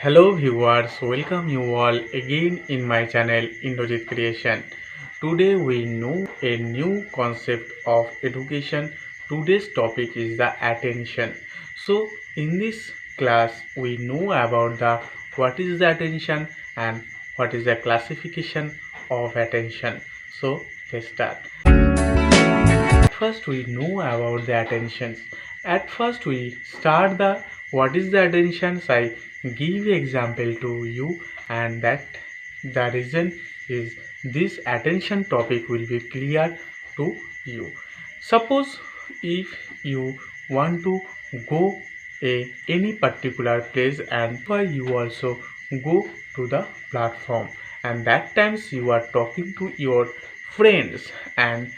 Hello viewers, welcome you all again in my channel Indojit Creation. Today we know a new concept of education. Today's topic is the attention. So in this class we know about the what is the attention and what is the classification of attention. So let's start. First we know about the attentions. At first we start the what is the attentions. I give example to you, and that the reason is this attention topic will be clear to you. Suppose if you want to go any particular place, and why you also go to the platform, and that times you are talking to your friends, and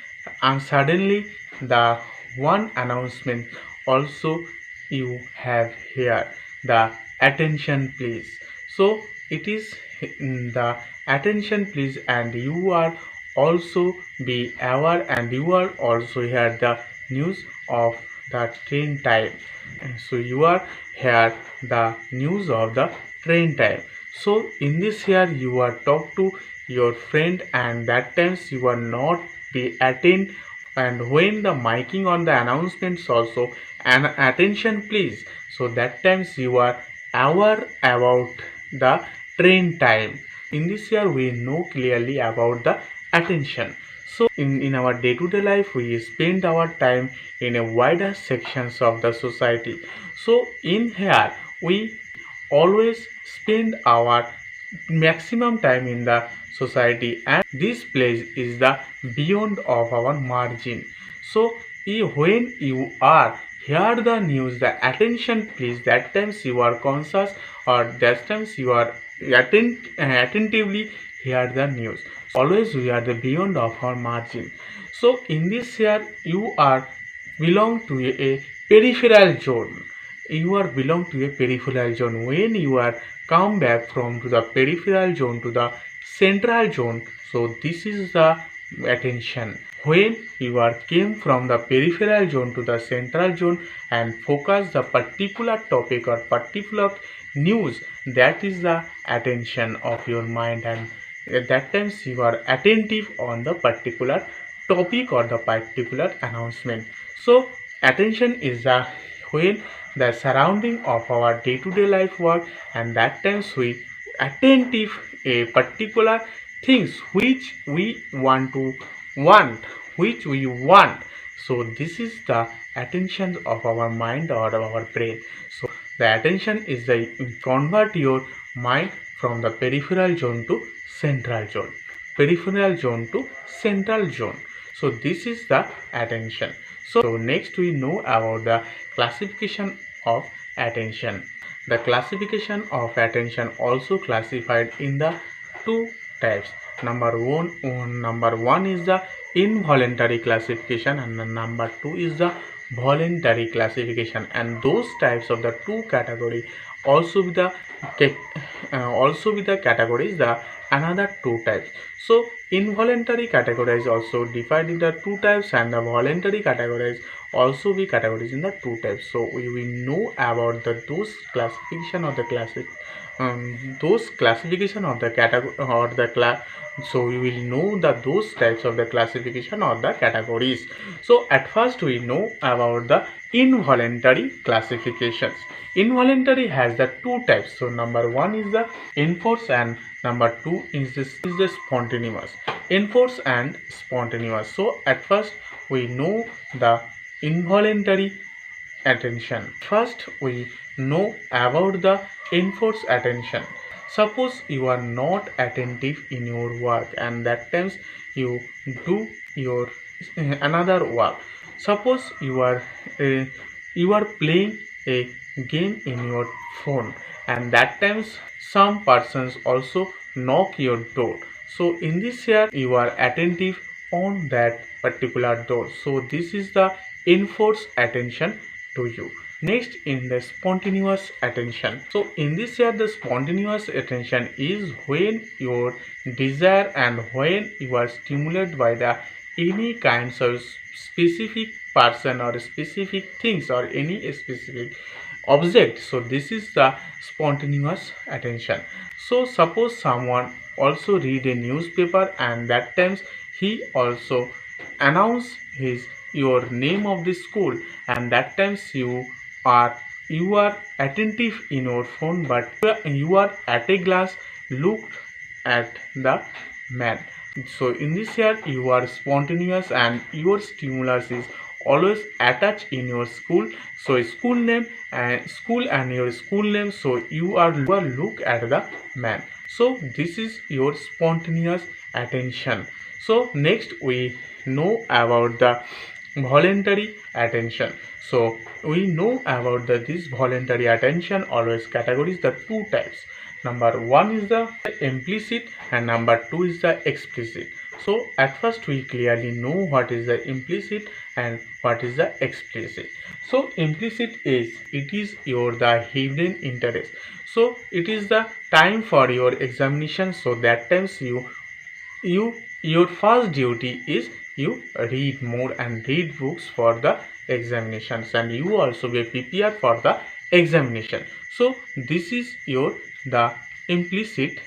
suddenly the one announcement also you have here, the attention please. So it is the attention please, and you are also be aware, and you are also hear the news of the train time. And so you are here the news of the train time. So in this here you are talk to your friend, and that times you are not be attend, and when the miking on the announcements also and attention please, so that times you are aware about the train time. In this year we know clearly about the attention. So in our day-to-day life we spend our time in a wider sections of the society. So in here we always spend our maximum time in the society, and this place is the beyond of our margin. So when you are hear the news, the attention please, that times you are conscious, or that times you are attentively hear the news. Always we are the beyond of our margin. So in this here you are belong to a peripheral zone. You are belong to a peripheral zone. When you are come back from to the peripheral zone to the central zone, so this is the attention. When you are came from the peripheral zone to the central zone and focus the particular topic or particular news, that is the attention of your mind, and at that times you are attentive on the particular topic or the particular announcement. So attention is the when the surrounding of our day-to-day life work, and that times we attentive a particular things which we which we want. So this is the attention of our mind or our brain. So the attention is the convert your mind from the peripheral zone to central zone, peripheral zone to central zone. So this is the attention. So next we know about the classification of attention. The classification of attention also classified in the two types. Number one is the involuntary classification, and the number two is the voluntary classification. And those types of the two category also with the categories the another two types. So involuntary categories also divided into two types, and the voluntary categories also be categories in the two types. So we know about the those classification of the those classification of the category or the class. So we will know that those types of the classification or the categories. So at first we know about the involuntary classifications. Involuntary has the two types. So number one is the enforced, and number two is the spontaneous. Enforced and spontaneous. So at first we know the involuntary attention. First we know about the enforced attention. Suppose you are not attentive in your work, and that times you do your another work. Suppose you are playing a game in your phone, and that times some persons also knock your door. So in this here you are attentive on that particular door. So this is the enforced attention to you. Next in the spontaneous attention. So in this here the spontaneous attention is when your desire and when you are stimulated by the any kinds of specific person or specific things or any specific object. So this is the spontaneous attention. So suppose someone also read a newspaper and that times he also announce his your name of the school, and that times you are attentive in your phone, but you are at a glass look at the man. So in this year you are spontaneous and your stimulus is always attached in your school. So school and your school name, so you are look at the man. So this is your spontaneous attention. So next we know about the voluntary attention. So we know about this voluntary attention always categories the two types. Number one is the implicit and number two is the explicit. So at first we clearly know what is the implicit and what is the explicit. So implicit is it is your the hidden interest. So it is the time for your examination, so that times your first duty is you read more and read books for the examinations, and you also be prepared for the examination. So this is your the implicit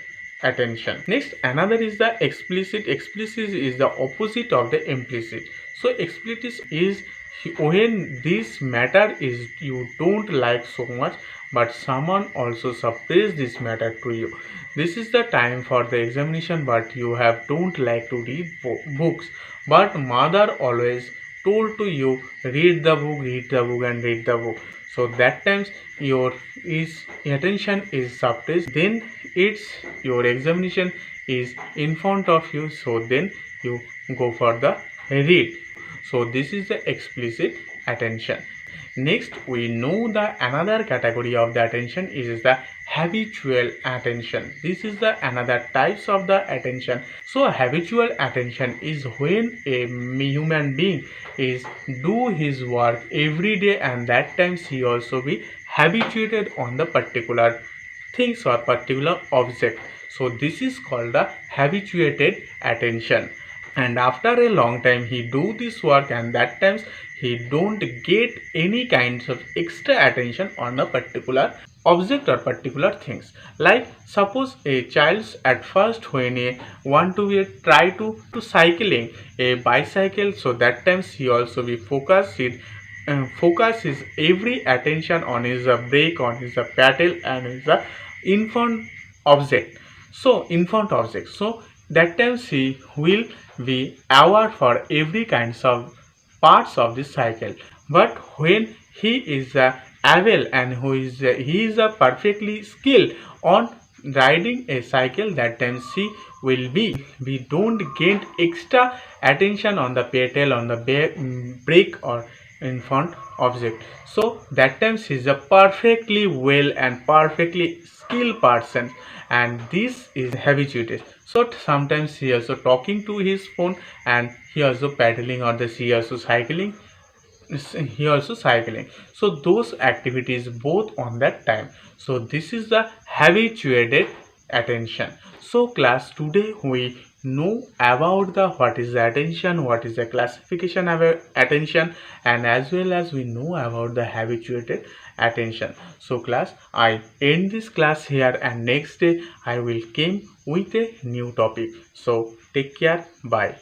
attention. Next another is the explicit. Explicit is the opposite of the implicit. So explicit is when this matter is you don't like so much, but someone also suppress this matter to you. This is the time for the examination, but you have don't like to read books, but mother always told to you read the book, read the book and read the book. So that times your is attention is suppressed, then it's your examination is in front of you, so then you go for the read. So this is the explicit attention. Next we know the another category of the attention is the habitual attention. This is the another types of the attention. So habitual attention is when a human being is do his work every day, and that times he also be habituated on the particular things or particular object. So this is called the habituated attention, and after a long time he do this work, and that times he don't get any kinds of extra attention on a particular object or particular things. Like suppose a child at first when he want to be try to cycling a bicycle, so that times he also be focus his every attention on his brake, on his pedal and his in front object. So in front object, so that times he will be aware for every kinds of parts of the cycle. But when he is able and he is perfectly skilled on riding a cycle, that times he will be we don't get extra attention on the pedal, on the brake or in front object. So that times he is a perfectly well and perfectly skilled person, and this is habituated. So sometimes he also talking to his phone, and he also pedaling, or the he also cycling, so those activities both on that time. So this is the habituated attention. So class, today we know about the what is the attention, what is the classification of attention, and as well as we know about the habituated attention. So class, I end this class here, and next day I will came with a new topic. So take care, bye.